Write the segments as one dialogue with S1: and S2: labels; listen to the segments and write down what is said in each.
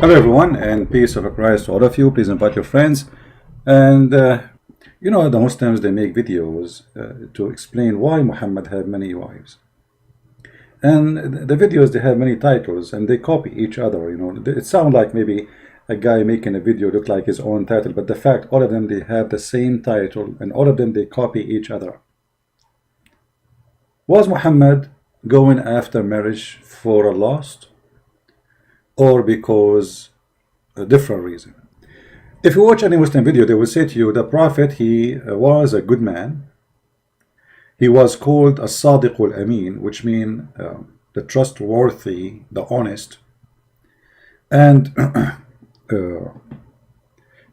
S1: Hello everyone, and peace of Christ to all of you. Please invite your friends. And you know, the Muslims, they make videos to explain why Muhammad had many wives. And the videos, they have many titles and they copy each other. You know, it sounds like maybe a guy making a video look like his own title, but the fact, all of them, they have the same title, and all of them, they copy each other. Was Muhammad going after marriage for a lust, or because a different reason? If you watch any Muslim video, they will say to you, the Prophet, he was a good man. He was called a Sadiqul Amin, which means the trustworthy, the honest. And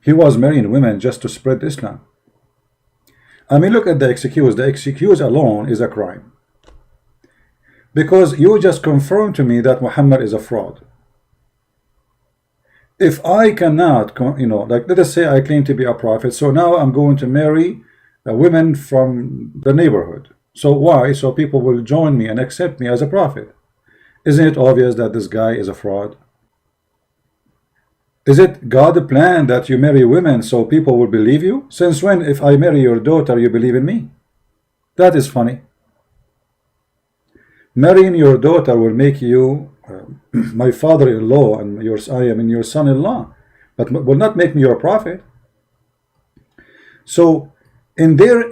S1: he was marrying women just to spread Islam. I mean, look at the excuse. The excuse alone is a crime, because you just confirmed to me that Muhammad is a fraud. If I cannot, you know, like let us say I claim to be a prophet, so now I'm going to marry women from the neighborhood. So why? So people will join me and accept me as a prophet. Isn't it obvious that this guy is a fraud? Is it God's plan that you marry women so people will believe you? Since when, if I marry your daughter, you believe in me? That is funny. Marrying your daughter will make you my father-in-law, and I am your son-in-law, but will not make me your prophet. So in their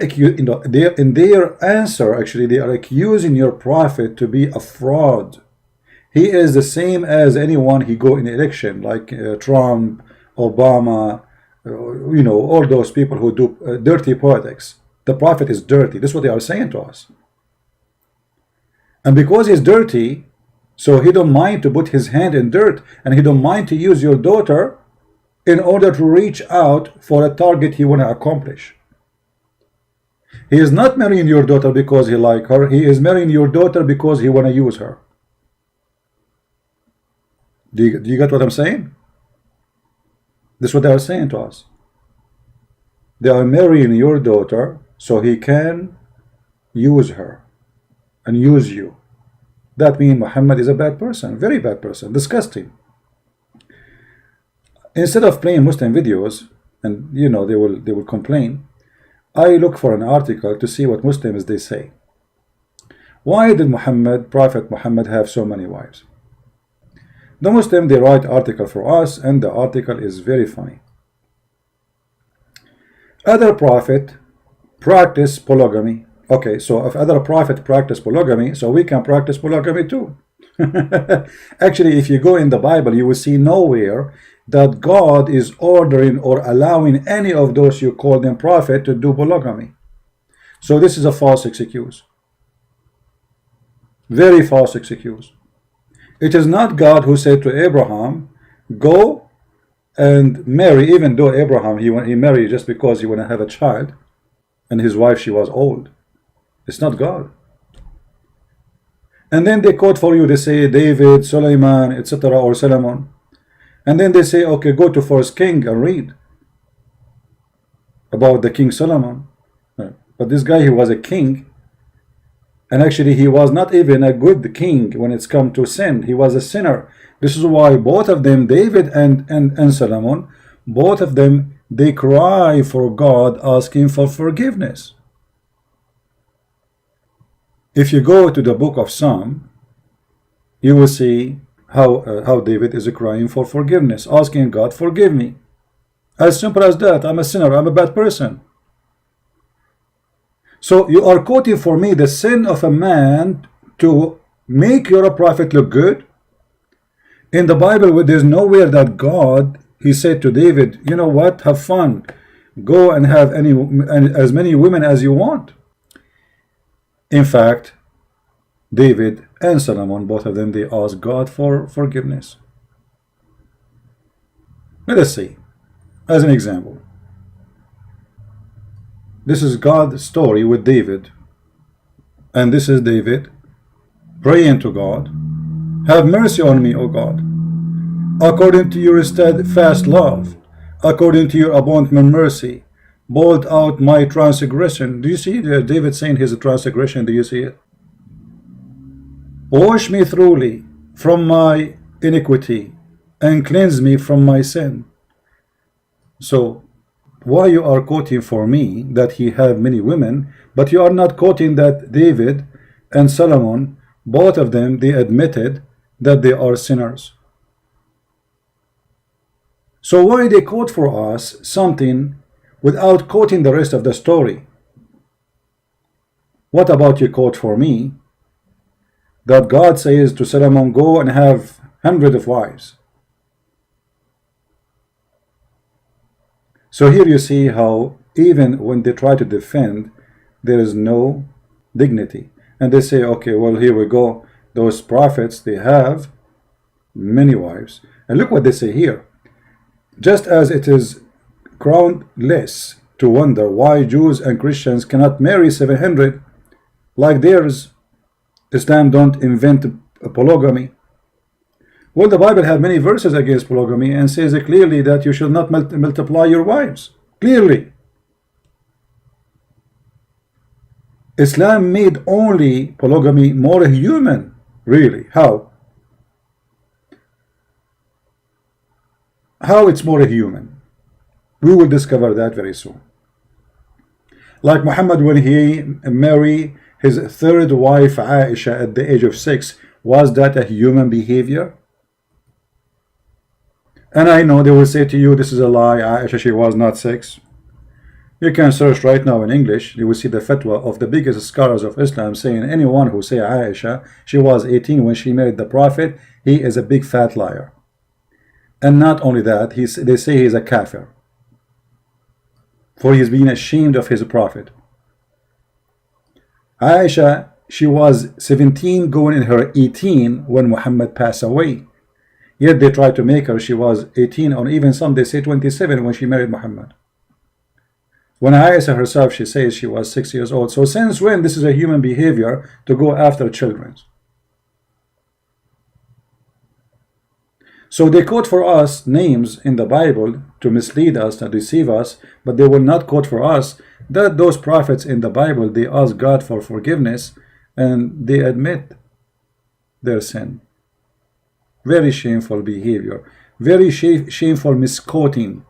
S1: answer, actually, they are accusing your prophet to be a fraud. He is the same as anyone he go in election, like Trump, Obama, you know, all those people who do dirty politics. The prophet is dirty. This is what they are saying to us. And because he's dirty, so he don't mind to put his hand in dirt, and he don't mind to use your daughter in order to reach out for a target he want to accomplish. He is not marrying your daughter because he like her. He is marrying your daughter because he want to use her. Do you get what I'm saying? This is what they are saying to us. They are marrying your daughter so he can use her and use you. That means Muhammad is a bad person, very bad person, disgusting. Instead of playing Muslim videos, and you know they will complain, I look for an article to see what Muslims they say. Why did Prophet Muhammad have so many wives? The Muslim, they write article for us, and the article is very funny. Other prophet practice polygamy. Okay, so if other prophet practice polygamy, so we can practice polygamy too. Actually, if you go in the Bible, you will see nowhere that God is ordering or allowing any of those you call them prophet to do polygamy. So this is a false excuse. Very false excuse. It is not God who said to Abraham, go and marry, even though Abraham, he married just because he want to have a child, and his wife, she was old. It's not God. And then they quote for you, they say David, Solomon, etc., or Solomon. And then they say, okay, go to 1 King and read about the King Solomon. But this guy, he was a king, and actually he was not even a good king when it's come to sin. He was a sinner. This is why both of them, David and Solomon, both of them, they cry for God, asking for forgiveness. If you go to the book of Psalm, you will see how David is crying for forgiveness, asking God, forgive me. As simple as that. I'm a sinner. I'm a bad person. So you are quoting for me the sin of a man to make your prophet look good. In the Bible, there's nowhere that God, he said to David, you know what, have fun. Go and have as many women as you want. In fact, David and Solomon, both of them, they asked God for forgiveness. Let us see, as an example. This is God's story with David. And this is David praying to God, have mercy on me, O God, according to your steadfast love, according to your abundant mercy, blot out my transgression. Do you see David saying his transgression? Do you see it? Wash me thoroughly from my iniquity and cleanse me from my sin. So why you are quoting for me that he have many women, but you are not quoting that David and Solomon, both of them, they admitted that they are sinners? So why they quote for us something without quoting the rest of the story? What about you quote for me that God says to Solomon, go and have hundreds of wives? So here you see how even when they try to defend, there is no dignity. And they say, okay, well, here we go. Those prophets, they have many wives. And look what they say here. Just as it is groundless to wonder why Jews and Christians cannot marry 700 like theirs, Islam don't invent a polygamy. Well, the Bible have many verses against polygamy and says clearly that you should not multiply your wives. Clearly. Islam made only polygamy more human. Really? How? How it's more human? We will discover that very soon. Like Muhammad, when he married his third wife Aisha at the age of 6, was that a human behavior? And I know they will say to you, this is a lie, Aisha, she was not 6. You can search right now in English, you will see the fatwa of the biggest scholars of Islam saying anyone who say Aisha, she was 18 when she married the Prophet, he is a big fat liar. And not only that, they say he is a kafir, for he is being ashamed of his Prophet. Aisha, she was 17 going in her 18 when Muhammad passed away. Yet they tried to make her, she was 18, or even some they say 27 when she married Muhammad. When Aisha herself, she says she was 6 years old. So since when this is a human behavior to go after children? So they quote for us names in the Bible to mislead us, to deceive us, but they will not quote for us that those prophets in the Bible, they ask God for forgiveness and they admit their sin. Very shameful behavior, very shameful misquoting.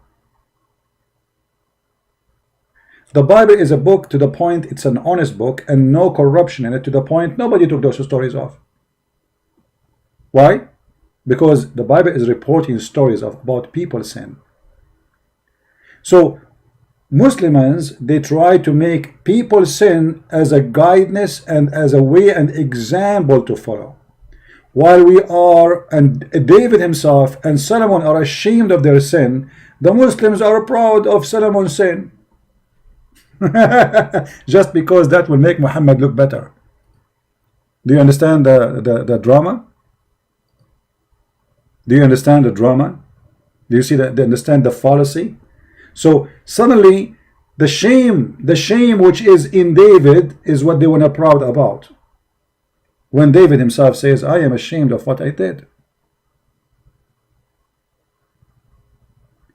S1: The Bible is a book to the point, it's an honest book and no corruption in it, to the point nobody took those stories off. Why? Because the Bible is reporting stories about people's sin. So Muslims, they try to make people's sin as a guidance and as a way and example to follow. While we are, and David himself and Solomon are ashamed of their sin, the Muslims are proud of Solomon's sin. Just because that will make Muhammad look better. Do you understand the drama? Do you understand the drama? Do you see that? Do you understand the fallacy? So suddenly the shame which is in David is what they were not proud about. When David himself says, I am ashamed of what I did.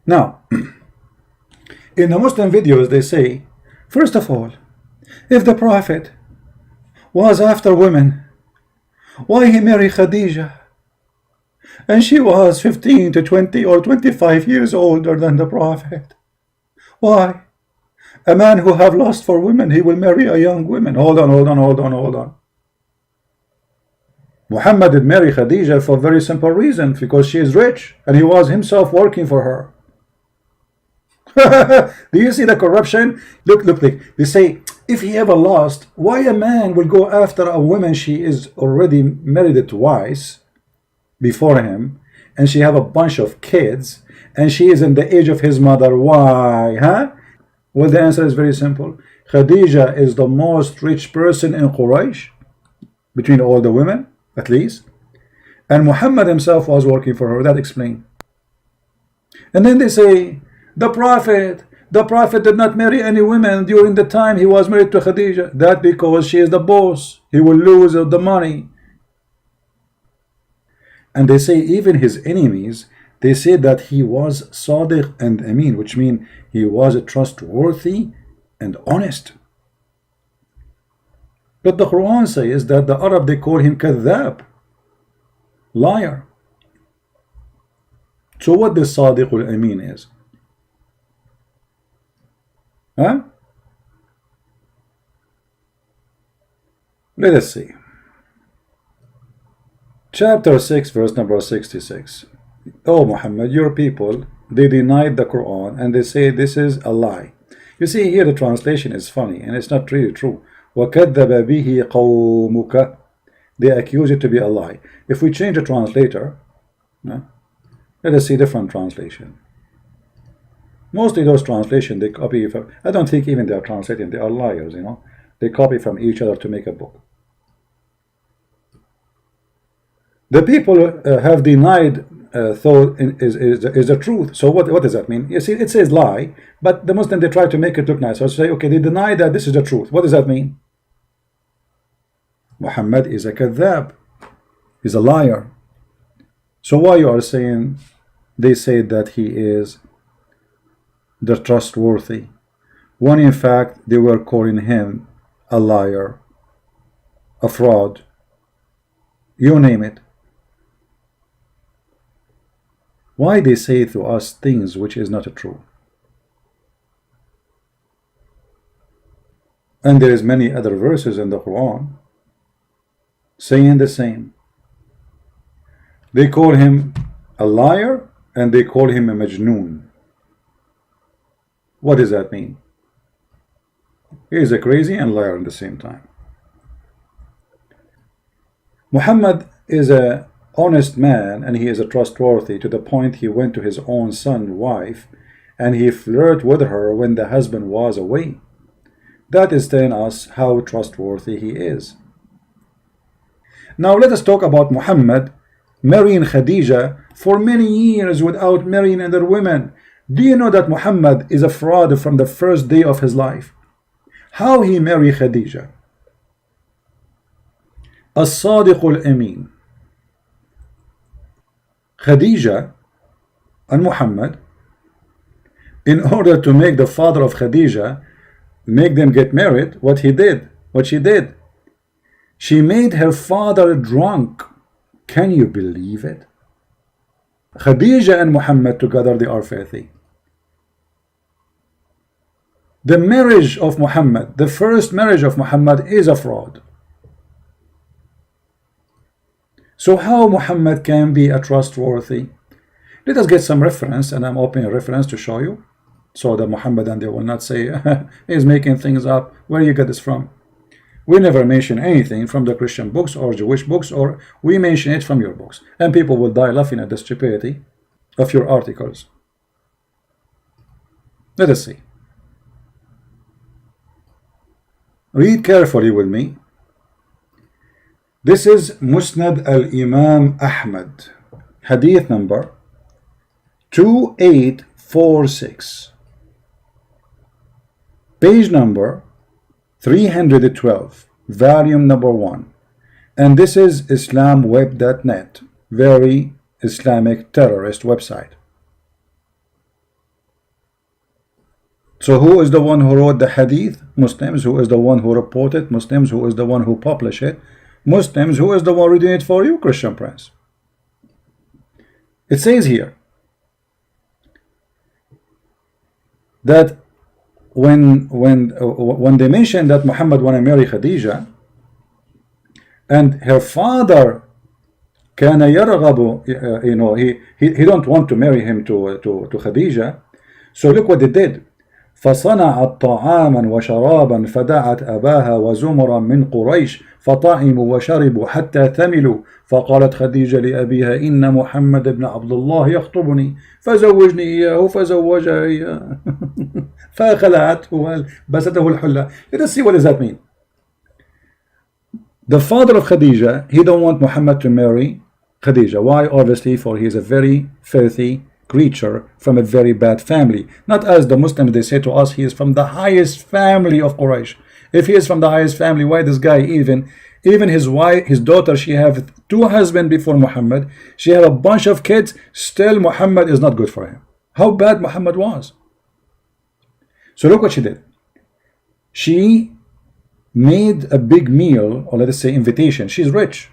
S1: Now, in the Muslim videos they say, first of all, if the Prophet was after women, why he married Khadijah? And she was 15 to 20 or 25 years older than the Prophet. Why? A man who have lust for women, he will marry a young woman. Hold on. Muhammad did marry Khadijah for a very simple reason, because she is rich and he was himself working for her. Do you see the corruption? Look, they say, if he ever lost, why a man will go after a woman she is already married twice before him, and she have a bunch of kids, and she is in the age of his mother? Why? Well, the answer is very simple. Khadijah is the most rich person in Quraysh, between all the women, at least. And Muhammad himself was working for her. That explains. And then they say, the Prophet did not marry any women during the time he was married to Khadijah. That because she is the boss. He will lose the money. And they say even his enemies, they say that he was Sadiq and Amin, which means he was trustworthy and honest. But the Quran says that the Arab, they call him Kadhab, liar. So what this Sadiq al-Amin is? Huh? Let us see. Chapter 6, verse number 66. Oh Muhammad, your people, they denied the Quran and they say this is a lie. You see here the translation is funny and it's not really true. وَكَذَّبَ بِهِ قَوْمُكَ. They accuse it to be a lie. If we change the translator, let us see different translation. Mostly those translations they copy from, I don't think even they are translating, they are liars, you know. They copy from each other to make a book. The people have denied thought is the truth. So what does that mean? You see, it says lie, but the Muslim, they try to make it look nice. So say, okay, they deny that this is the truth. What does that mean? Muhammad is a kadhab. He's a liar. So why you are saying they say that he is the trustworthy, when in fact they were calling him a liar, a fraud, you name it? Why they say to us things which is not true? And there is many other verses in the Quran saying the same. They call him a liar and they call him a majnoon. What does that mean? He is a crazy and liar at the same time. Muhammad is a honest man and he is a trustworthy to the point he went to his own son's wife and he flirted with her when the husband was away. That is telling us how trustworthy he is. Now let us talk about Muhammad marrying Khadija for many years without marrying other women. Do you know that Muhammad is a fraud from the first day of his life? How he married Khadija? As-Sadiq al-Amin. Khadija and Muhammad, in order to make the father of Khadija make them get married, what she did, she made her father drunk. Can you believe it? Khadija and Muhammad together, they are filthy. The marriage of Muhammad, the first marriage of Muhammad, is a fraud. So how Muhammad can be a trustworthy? Let us get some reference, and I'm opening a reference to show you, so that Muhammad and they will not say he's making things up. Where you get this from? We never mention anything from the Christian books or Jewish books, or we mention it from your books, and people will die laughing at the stupidity of your articles. Let us see. Read carefully with me. This is Musnad al-Imam Ahmad, hadith number 2846, page number 312, volume number 1, and this is islamweb.net, very Islamic terrorist website. So who is the one who wrote the hadith? Muslims. Who is the one who reported? Muslims. Who is the one who published it? Muslims. Who is the one reading it for you? Christian Prince. It says here that when they mentioned that Muhammad want to marry Khadija, and her father كان يرغب, he don't want to marry him to Khadija. So look what they did. فصنعت طعاما وشرابا فدعت أباها وزمرا من قريش فطعموا وشربوا حتى ثملوا فقالت خديجة لأبيها إن محمد بن عبد الله يخطبني فزوجني إياه فزوجها إياه فخلعته وبسته الحلة. Let us see what does that mean. The father of Khadija, he don't want Muhammad to marry Khadija. Why? Obviously, for he is a very filthy creature from a very bad family. Not as the Muslims, they say to us, he is from the highest family of Quraysh. If he is from the highest family, why this guy even his wife, his daughter, she have 2 husbands before Muhammad, she have a bunch of kids, still Muhammad is not good for him. How bad Muhammad was. So look what she did. She made a big meal, or let us say invitation. She's rich.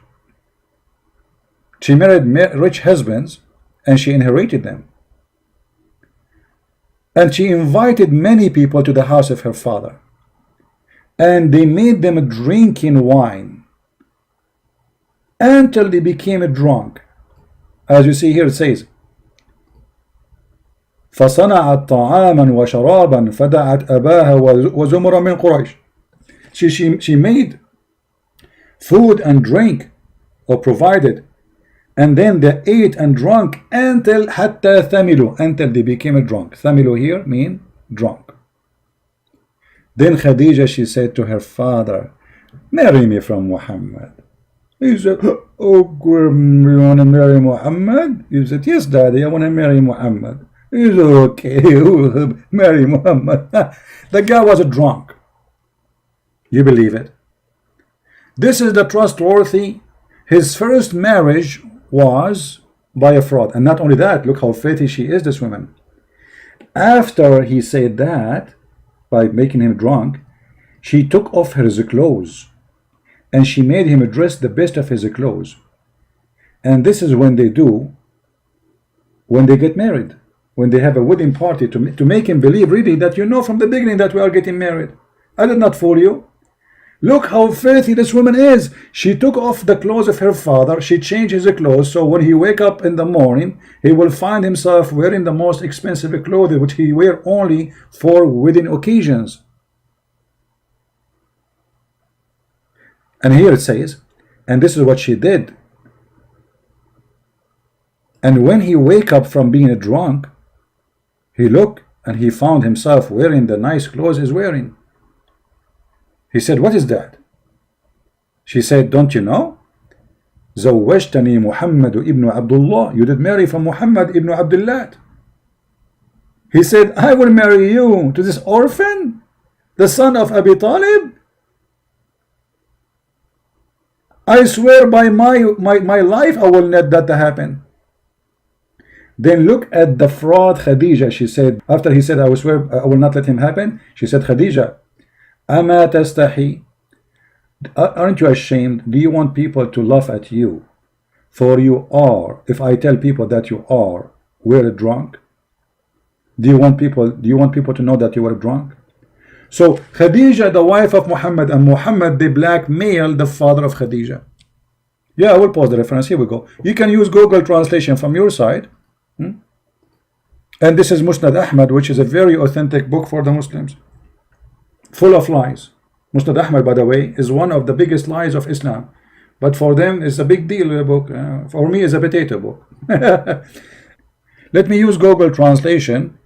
S1: She married rich husbands, and she inherited them. And she invited many people to the house of her father, and they made them drinking wine until they became drunk. As you see here, it says, فصنعت طعاما وشرابا فدعت أباها وزمرا من قريش. She made food and drink, or provided, and then they ate and drank until حتى ثملوا, until they became drunk. ثملوا here mean drunk. Then Khadija, she said to her father, marry me from Muhammad. He said, oh, you want to marry Muhammad? He said, yes, daddy, I want to marry Muhammad. He said, okay, marry Muhammad. The guy was a drunk. You believe it? This is the trustworthy. His first marriage was by a fraud. And not only that, look how faithful she is, this woman. After he said that, by making him drunk, she took off his clothes and she made him dress the best of his clothes. And this is when they do, when they get married, when they have a wedding party, to make him believe really that you know from the beginning that we are getting married. I did not fool you. Look how faithful this woman is. She took off the clothes of her father. She changed his clothes, so when he wake up in the morning, he will find himself wearing the most expensive clothes, which he wear only for wedding occasions. And here it says, and this is what she did. And when he wake up from being drunk, he looked and he found himself wearing the nice clothes he's wearing. He said, what is that? She said, don't you know? زوجتني محمد ابن عبد الله. You did marry from Muhammad ibn Abdullah. He said, I will marry you to this orphan, the son of Abi Talib. I swear by my life, I will not let that happen. Then look at the fraud Khadija. She said, after he said, I will swear I will not let him happen, she said, Khadija, أما تستحي? Aren't you ashamed? Do you want people to laugh at you? For you are, if I tell people that you are, were drunk. Do you want people to know that you were drunk? So Khadija, the wife of Muhammad, and Muhammad, they blackmailed the father of Khadija. Yeah, I will pause the reference. Here we go. You can use Google translation from your side. And this is Musnad Ahmad, which is a very authentic book for the Muslims, full of lies. Musnad Ahmad, by the way, is one of the biggest lies of Islam, but for them it's a big deal book. For me, it's a potato book. Let me use Google translation.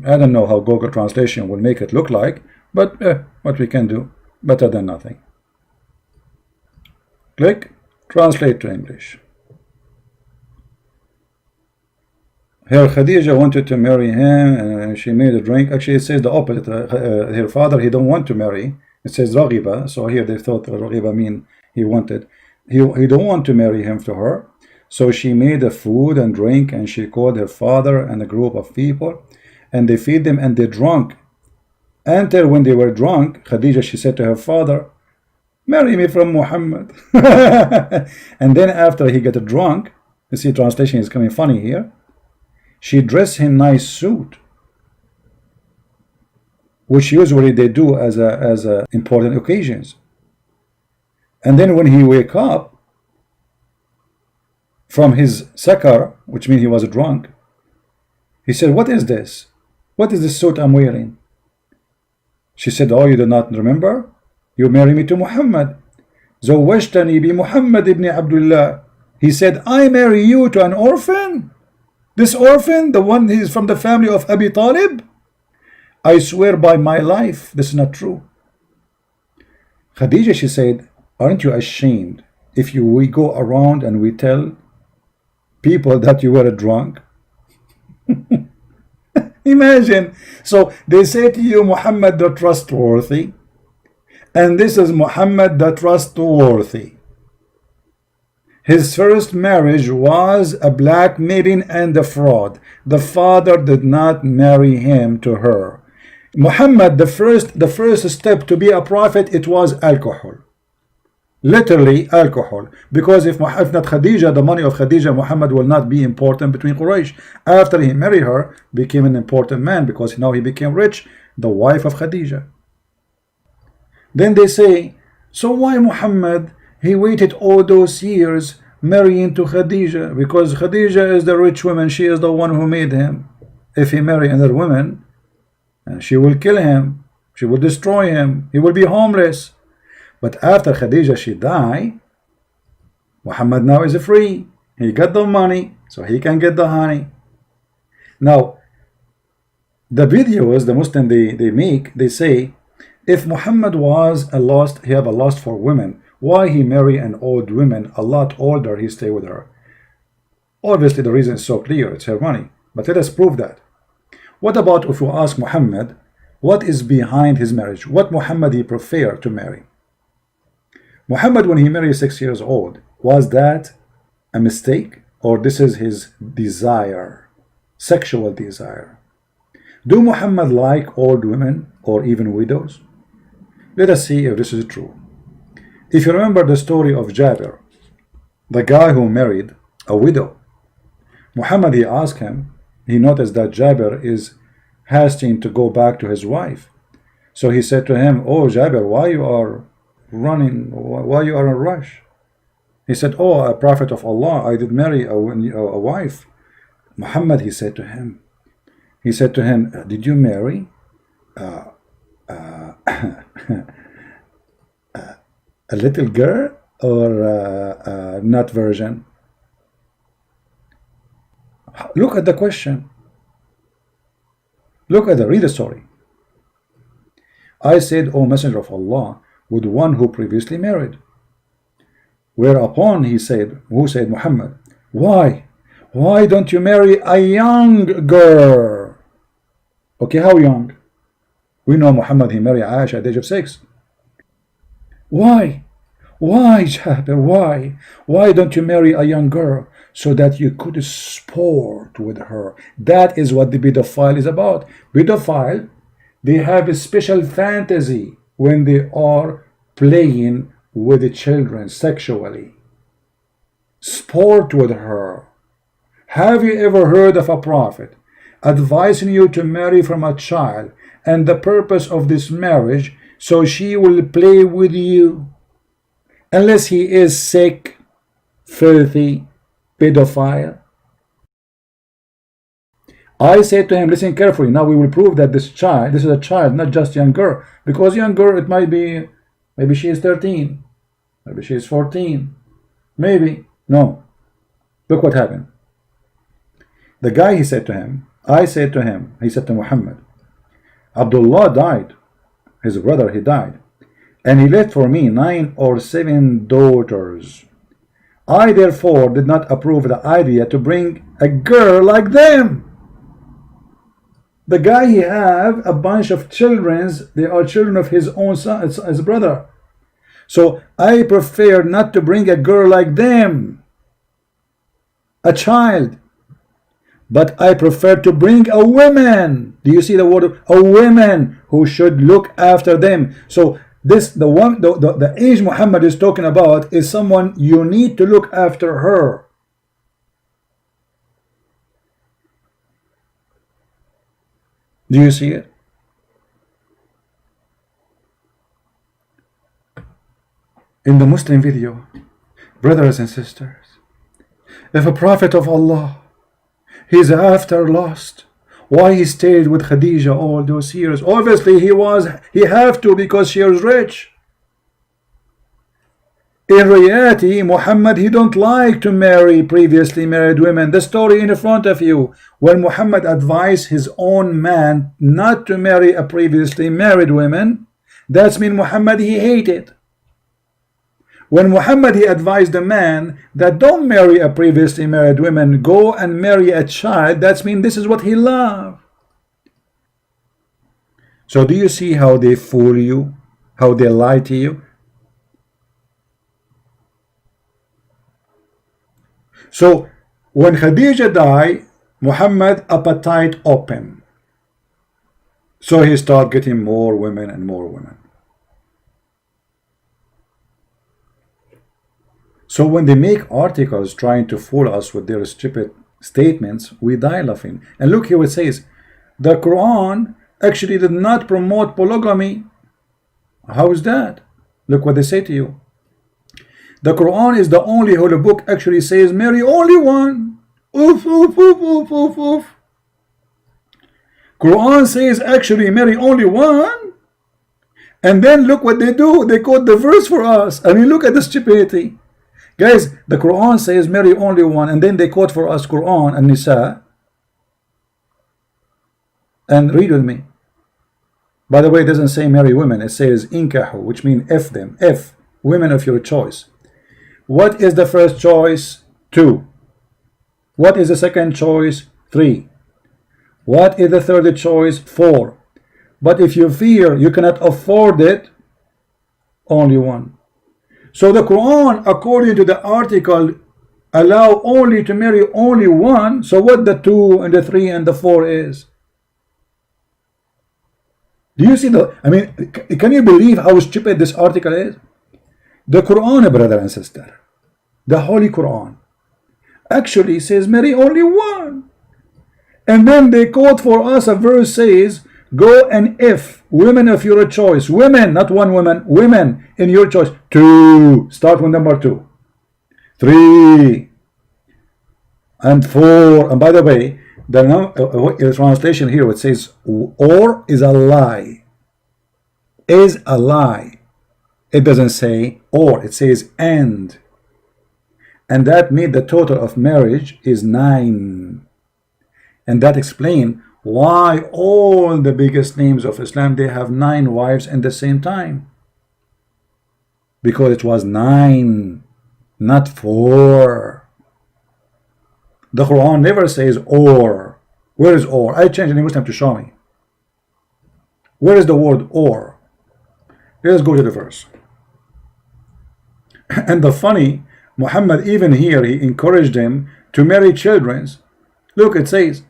S1: I don't know how Google translation will make it look like, but what we can do, better than nothing. Click translate to English. Her Khadija wanted to marry him, and she made a drink. Actually, it says the opposite. Her father, he don't want to marry. It says Raghiba. So here they thought Raghiba mean he wanted. He don't want to marry him to her. So she made a food and drink, and she called her father and a group of people, and they feed them, and they drunk. Until when they were drunk, Khadija, she said to her father, marry me from Muhammad. And then after he got drunk, you see translation is coming funny here, she dressed him nice suit, which usually they do as a important occasions. And then when he wake up from his sakar, which means he was drunk, he said, what is this? What is this suit I'm wearing? She said, oh, you do not remember? You marry me to Muhammad. زوجتني بمحمد ابن عبد الله. He said, I marry you to an orphan? This orphan, the one who is from the family of Abi Talib? I swear by my life, this is not true. Khadija, she said, aren't you ashamed if we go around and we tell people that you were drunk? Imagine. So they say to you, Muhammad the trustworthy, and this is Muhammad the trustworthy. His first marriage was a blackmailing and a fraud. The father did not marry him to her. Muhammad, the first step to be a prophet, it was alcohol. Literally alcohol. Because if not Khadija, the money of Khadija, Muhammad will not be important between Quraysh. After he married her, became an important man because now he became rich, the wife of Khadija. Then they say, so why Muhammad, he waited all those years marrying to Khadija? Because Khadija is the rich woman, she is the one who made him. If he marry another woman, she will kill him, she will destroy him, he will be homeless. But after Khadija she died, Muhammad now is free. He got the money, so he can get the honey. Now, the videos the Muslim they make, they say, if Muhammad was a lost, he have a lust for women, why he marry an old woman, a lot older, he stay with her? Obviously the reason is so clear, it's her money. But let us prove that. What about if we ask Muhammad, what is behind his marriage? What Muhammad he prefer to marry? Muhammad, when he married 6 years old, was that a mistake, or this is his desire, sexual desire? Do Muhammad like old women or even widows? Let us see if this is true. If you remember the story of Jabir, the guy who married a widow, Muhammad, he asked him, he noticed that Jabir is hasting to go back to his wife. So he said to him, oh Jabir, why you are running, why you are in a rush? He said, oh, a prophet of Allah, I did marry a wife. Muhammad, he said to him, did you marry a little girl or not virgin? Look at the question. Look at read the story. I said, O Messenger of Allah, with one who previously married. Whereupon he said, who said Muhammad, why don't you marry a young girl? Okay, how young? We know Muhammad, he married Aisha at the age of 6. Why Jabir, why don't you marry a young girl so that you could sport with her? That is what the pedophile is about. Pedophile, they have a special fantasy when they are playing with the children sexually. Sport with her. Have you ever heard of a prophet advising you to marry from a child, and the purpose of this marriage so she will play with you? Unless he is sick, filthy, pedophile. I said to him, listen carefully, now we will prove that this is a child, not just young girl. Because young girl, it might be, maybe she is 13, maybe she is 14, maybe, no. Look what happened. The guy, he said to him, he said to Muhammad, Abdullah died, his brother, he died, and he left for me 9 or 7 daughters. I therefore did not approve the idea to bring a girl like them. The guy, he have a bunch of children, they are children of his own son, his brother. So I prefer not to bring a girl like them, a child, but I prefer to bring a woman. Do you see the word? A woman who should look after them. So this, the age Muhammad is talking about is someone you need to look after her. Do you see it? In the Muslim video, brothers and sisters, if a prophet of Allah, he's after lust, why he stayed with Khadija all those years? Obviously he have to, because she was rich. In reality, Muhammad, he don't like to marry previously married women. The story in front of you, when Muhammad advised his own man not to marry a previously married woman, that's mean Muhammad, he hated. When Muhammad, he advised the man that don't marry a previously married woman, go and marry a child, that's mean this is what he loved. So do you see how they fool you, how they lie to you? So when Khadija died, Muhammad appetite open. So he started getting more women and more women. So when they make articles trying to fool us with their stupid statements, we die laughing. And look here, it says the Quran actually did not promote polygamy. How is that? Look what they say to you. The Quran is the only holy book actually says marry only one. Oof, oof, oof, oof, oof, oof. Quran says actually marry only one. And then look what they do. They quote the verse for us. I mean, look at the stupidity. Guys, the Quran says marry only one, and then they quote for us Quran and Nisa. And read with me. By the way, it doesn't say marry women. It says inkahu, which means F them. F, women of your choice. What is the first choice? 2. What is the second choice? 3. What is the third choice? 4. But if you fear you cannot afford it, only one. So the Quran, according to the article, allow only to marry only one. So what the 2 and the 3 and the 4 is? Do you see the, I mean, can you believe how stupid this article is? The Quran, brother and sister, the Holy Quran, actually says marry only one. And then they quote for us a verse says, go and if women of your choice, women, not one woman, women in your choice. 2, start with number 2, 3, and 4. And by the way, the translation here, it says or is a lie. Is a lie. It doesn't say or, it says and. And that made the total of marriage is 9. And that explains why all the biggest names of Islam, they have 9 wives at the same time. Because it was 9, not 4. The Quran never says or. Where is or? I changed any Muslim to show me. Where is the word or? Let's go to the verse. And the funny, Muhammad even here, he encouraged them to marry children. Look, it says,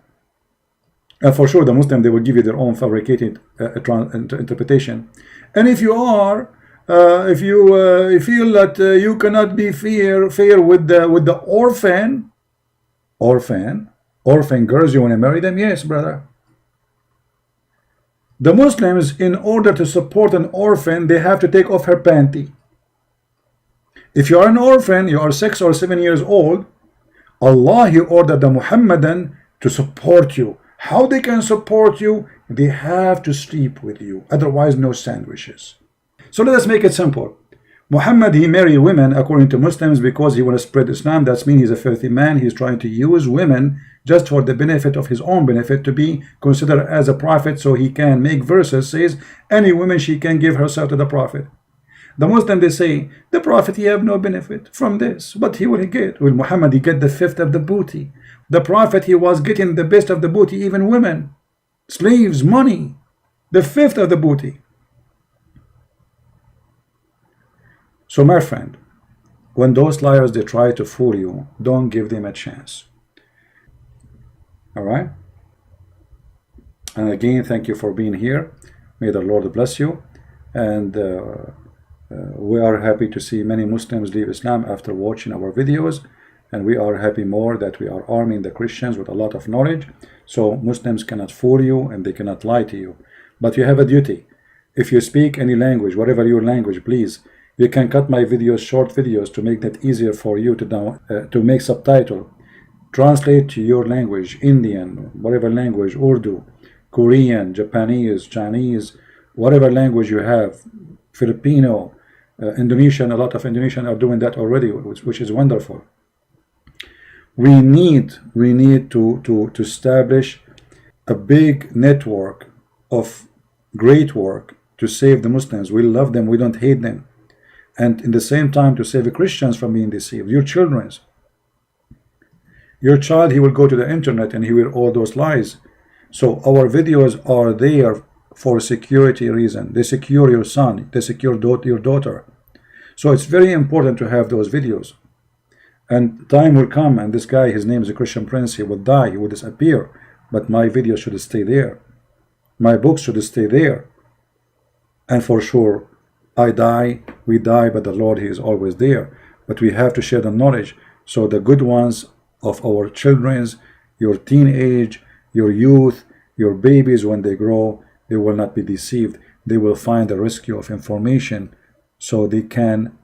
S1: for sure the Muslim, they will give you their own fabricated interpretation. And if you are, if you feel that you cannot be fair with the orphan girls, you want to marry them? Yes, brother. The Muslims, in order to support an orphan, they have to take off her panty. If you are an orphan, you are 6 or 7 years old, Allah, He ordered the Muhammadan to support you. How they can support you? They have to sleep with you, otherwise no sandwiches. So let us make it simple. Muhammad, he married women according to Muslims because he wants to spread Islam. That means he's a filthy man. He's trying to use women just for the benefit of his own benefit, to be considered as a prophet, so he can make verses says any woman she can give herself to the prophet. The Muslim, they say the prophet, he have no benefit from this, but he will get. Will Muhammad, he get the 5th of the booty. The prophet, he was getting the best of the booty, even women, slaves, money, the 5th of the booty. So my friend, when those liars, they try to fool you, don't give them a chance. All right? And again, thank you for being here. May the Lord bless you. And we are happy to see many Muslims leave Islam after watching our videos. And we are happy more that we are arming the Christians with a lot of knowledge. So Muslims cannot fool you and they cannot lie to you. But you have a duty. If you speak any language, whatever your language, please, you can cut my videos, short videos, to make that easier for you to make subtitle. Translate to your language, Indian, whatever language, Urdu, Korean, Japanese, Chinese, whatever language you have, Filipino, Indonesian. A lot of Indonesian are doing that already, which is wonderful. We need to establish a big network of great work to save the Muslims. We love them, we don't hate them. And in the same time to save the Christians from being deceived. Your children's. Your child, he will go to the internet and he will all those lies. So our videos are there for security reason. They secure your son, they secure your daughter. So it's very important to have those videos. And time will come, and this guy, his name is a Christian Prince, he will die, he will disappear. But my video should stay there. My books should stay there. And for sure, I die, we die, but the Lord, He is always there. but we have to share the knowledge so the good ones of our children's, your teenage, your youth, your babies, when they grow, they will not be deceived. They will find the rescue of information so they can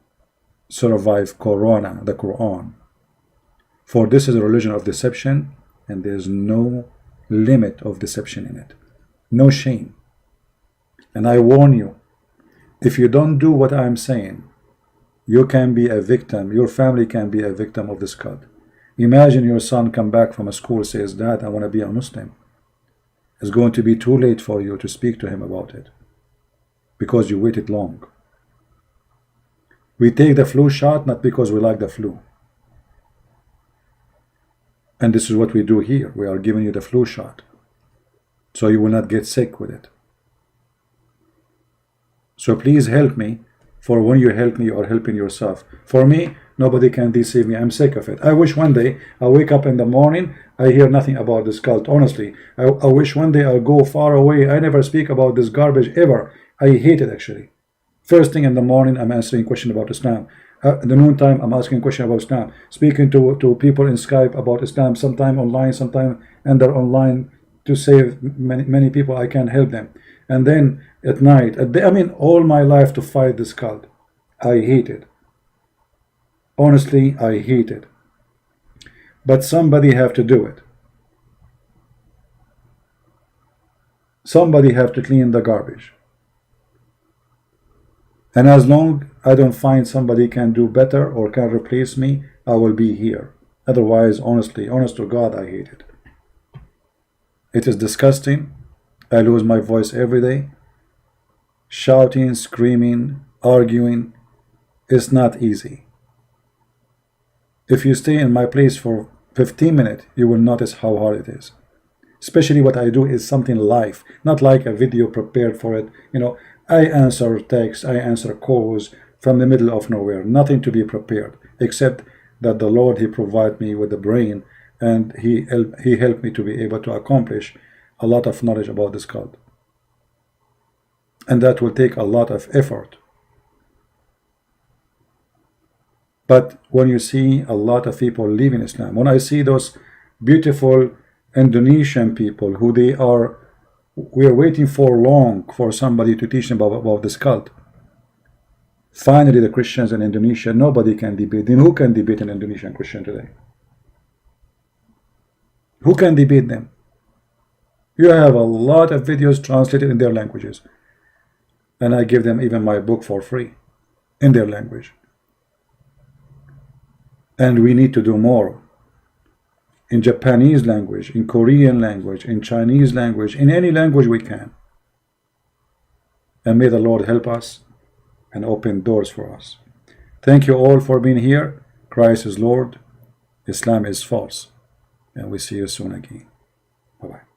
S1: survive Corona, the Quran. For this is a religion of deception, and there is no limit of deception in it. No shame. And I warn you, if you don't do what I'm saying, you can be a victim, your family can be a victim of this cult. Imagine your son come back from a school, says, Dad, I want to be a Muslim. It's going to be too late for you to speak to him about it because you waited long. We take the flu shot not because we like the flu. And this is what we do here. We are giving you the flu shot so you will not get sick with it. So please help me, for when you help me, you are helping yourself. For me, nobody can deceive me. I'm sick of it. I wish one day I wake up in the morning, I hear nothing about this cult. Honestly, I wish one day I'll go far away. I never speak about this garbage ever. I hate it actually. First thing in the morning, I'm answering question about Islam. At the noontime, I'm asking question about Islam. Speaking to people in Skype about Islam, sometime online, sometime and they're online to save many people. I can help them. And then at night, I mean, all my life to fight this cult. I hate it. Honestly, I hate it. But somebody have to do it. Somebody have to clean the garbage. And as long I don't find somebody can do better or can replace me, I will be here. Otherwise, honestly, honest to God, I hate it. It is disgusting. I lose my voice every day. Shouting, screaming, arguing. It's not easy. If you stay in my place for 15 minutes, you will notice how hard it is. Especially what I do is something live, not like a video prepared for it. You know, I answer texts, I answer calls from the middle of nowhere, nothing to be prepared, except that the Lord, He provided me with the brain, and He helped me to be able to accomplish a lot of knowledge about this cult. And that will take a lot of effort. But when you see a lot of people leaving Islam, when I see those beautiful Indonesian people who we are waiting for long for somebody to teach them about this cult. Finally, the Christians in Indonesia, nobody can debate them. Who can debate an Indonesian Christian today? Who can debate them? You have a lot of videos translated in their languages. And I give them even my book for free in their language. And we need to do more. In Japanese language, in Korean language, in Chinese language, in any language we can. And may the Lord help us and open doors for us. Thank you all for being here. Christ is Lord. Islam is false. And we see you soon again. Bye-bye.